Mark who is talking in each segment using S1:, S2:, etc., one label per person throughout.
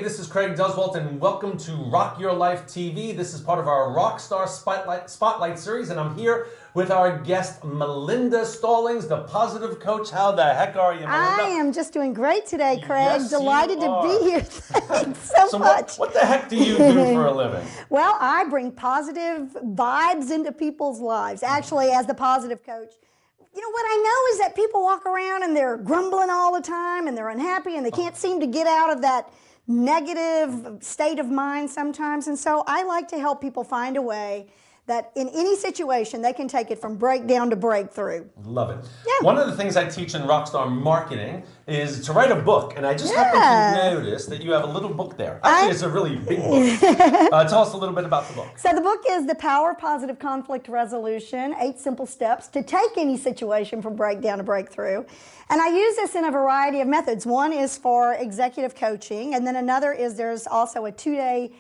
S1: this is Craig Duswalt, and welcome to Rock Your Life TV. This is part of our RockStar Spotlight series, and I'm here with our guest, Melinda Stallings, the positive coach. How the heck are you, Melinda?
S2: I am just doing great today, Craig.
S1: Yes,
S2: Delighted
S1: you are.
S2: to be here. Thanks so much.
S1: What the heck do you do for a living?
S2: Well, I bring positive vibes into people's lives, actually, as the positive coach. You know, what I know is that people walk around and they're grumbling all the time and they're unhappy and they can't seem to get out of that negative state of mind sometimes. And so I like to help people find a way that in any situation they can take it from breakdown to breakthrough.
S1: Love it.
S2: Yeah.
S1: One of the things I teach in RockStar Marketing is to write a book, and I just happened to notice that you have a little book there. Actually, it's a really big book. Tell us a little bit about the book.
S2: So the book is The Power of Positive Conflict Resolution, 8 Simple Steps to Take Any Situation from Breakdown to Breakthrough. And I use this in a variety of methods. One is for executive coaching, and then another is there's also a 2-day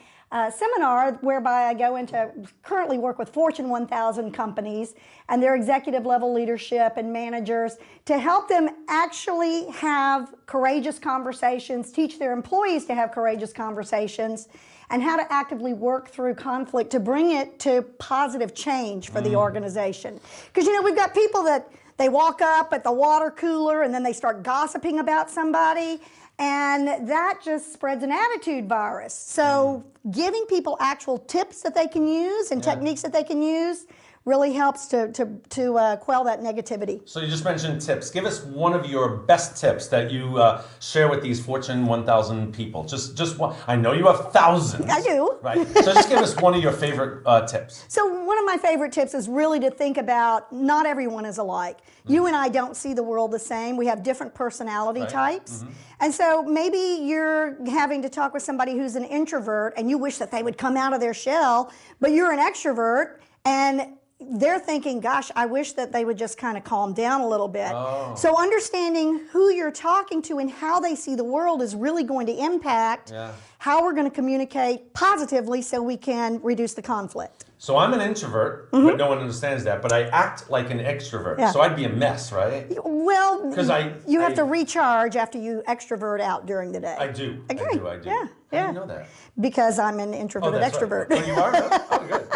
S2: seminar whereby I go into, currently work with Fortune 1000 companies and their executive level leadership and managers to help them actually have courageous conversations, teach their employees to have courageous conversations, and how to actively work through conflict to bring it to positive change for the organization. Because, you know, we've got people that they walk up at the water cooler and then they start gossiping about somebody, and that just spreads an attitude virus. So giving people actual tips that they can use and techniques that they can use really helps to quell that negativity.
S1: So you just mentioned tips. Give us one of your best tips that you share with these Fortune 1000 people. Just one. I know you have thousands.
S2: I do.
S1: Right. So just give us one of your favorite tips.
S2: So one of my favorite tips is really to think about not everyone is alike. You and I don't see the world the same. We have different personality types. And so maybe you're having to talk with somebody who's an introvert and you wish that they would come out of their shell, but you're an extrovert and they're thinking, gosh, I wish that they would just kind of calm down a little bit. So understanding who you're talking to and how they see the world is really going to impact how we're going to communicate positively so we can reduce the conflict.
S1: So I'm an introvert, but no one understands that, but I act like an extrovert. So I'd be a mess, right?
S2: Well,
S1: because
S2: you have to recharge after you extrovert out during the day.
S1: I do.
S2: Okay.
S1: I do.
S2: Yeah.
S1: How do you know that?
S2: Because I'm an introverted extrovert.
S1: Right. Oh, you are? Oh, good.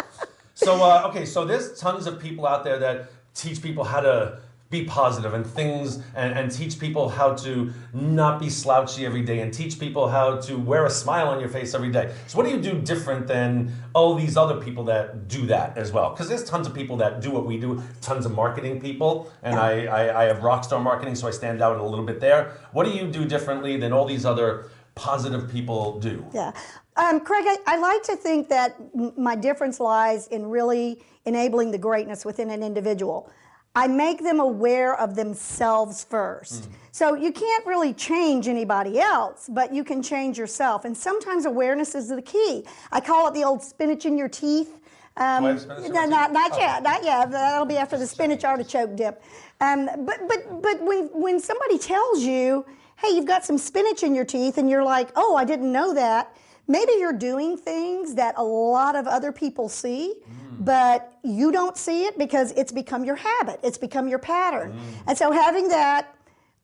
S1: So, okay, so there's tons of people out there that teach people how to be positive and things, and teach people how to not be slouchy every day, and teach people how to wear a smile on your face every day. So what do you do different than all these other people that do that as well? Because there's tons of people that do what we do, tons of marketing people, and I have RockStar Marketing, so I stand out a little bit there. What do you do differently than all these other positive people do?
S2: Yeah. Craig, I like to think that my difference lies in really enabling the greatness within an individual. I make them aware of themselves first. So you can't really change anybody else, but you can change yourself. And sometimes awareness is the key. I call it the old spinach in your teeth.
S1: Not
S2: yet, not yet. That'll be after the spinach artichoke dip. But when somebody tells you, hey, you've got some spinach in your teeth, and you're like, oh, I didn't know that. Maybe you're doing things that a lot of other people see, but you don't see it because it's become your habit. It's become your pattern. And so having that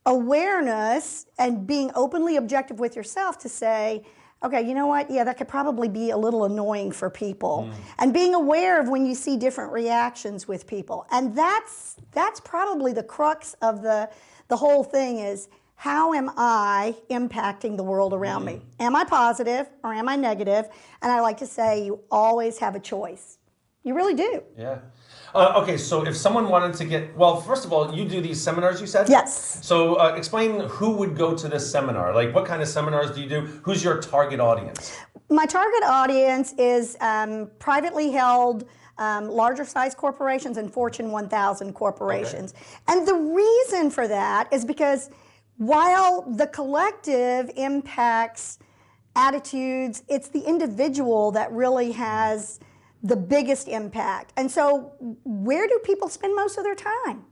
S2: awareness and being openly objective with yourself to say, okay, you know what? Yeah, that could probably be a little annoying for people. And being aware of when you see different reactions with people. And that's probably the crux of the whole thing is, how am I impacting the world around me? Am I positive or am I negative? And I like to say you always have a choice. You really do.
S1: Yeah. Okay, so if someone wanted to get, well, first of all, you do these seminars, you said?
S2: Yes.
S1: So explain who would go to this seminar. Like, what kind of seminars do you do? Who's your target audience?
S2: My target audience is privately held, larger size corporations and Fortune 1000 corporations. And the reason for that is because while the collective impacts attitudes, it's the individual that really has the biggest impact. And so where do people spend most of their time?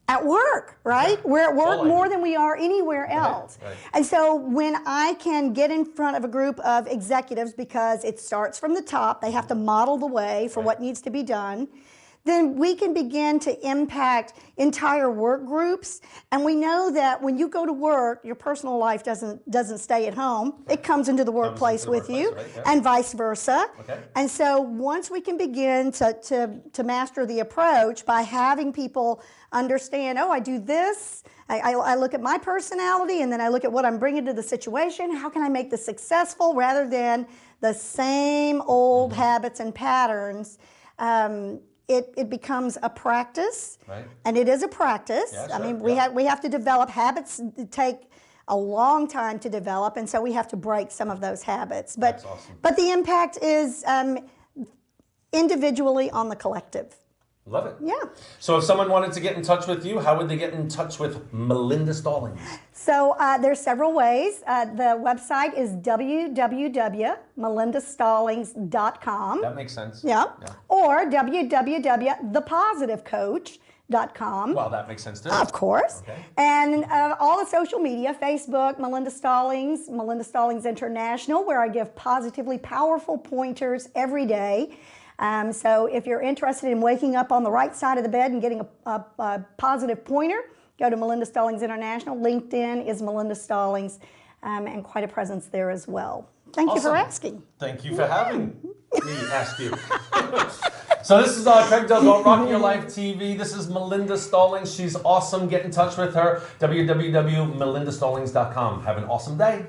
S2: At work, right? We're at work more than we are anywhere else.
S1: Right.
S2: And so when I can get in front of a group of executives, because it starts from the top, they have to model the way for what needs to be done, then we can begin to impact entire work groups. And we know that when you go to work, your personal life doesn't stay at home. It comes into the workplace with you,
S1: right? Yeah.
S2: and vice versa.
S1: Okay.
S2: And so once we can begin to master the approach by having people understand, oh, I do this, I look at my personality, and then I look at what I'm bringing to the situation. How can I make this successful rather than the same old habits and patterns? It becomes a practice,
S1: right.
S2: And it is a practice.
S1: Yeah,
S2: I
S1: sure.
S2: mean, we have to develop habits that take a long time to develop, and so we have to break some of those habits.
S1: That's awesome.
S2: But the impact is individually on the collective.
S1: Love it.
S2: Yeah.
S1: So if someone wanted to get in touch with you, how would they get in touch with Melinda Stallings?
S2: So there's several ways. The website is www.melindastallings.com.
S1: That makes sense.
S2: Yeah. Or www.thepositivecoach.com.
S1: Well, that makes sense too.
S2: Of course.
S1: Okay.
S2: And all the social media, Facebook, Melinda Stallings, Melinda Stallings International, where I give positively powerful pointers every day. So if you're interested in waking up on the right side of the bed and getting a positive pointer, go to Melinda Stallings International. LinkedIn is Melinda Stallings, and quite a presence there as well. Thank you for asking.
S1: Thank you for having me ask you. So this is Craig Duswalt, Rocking Your Life TV. This is Melinda Stallings. She's awesome. Get in touch with her, www.melindastallings.com. Have an awesome day.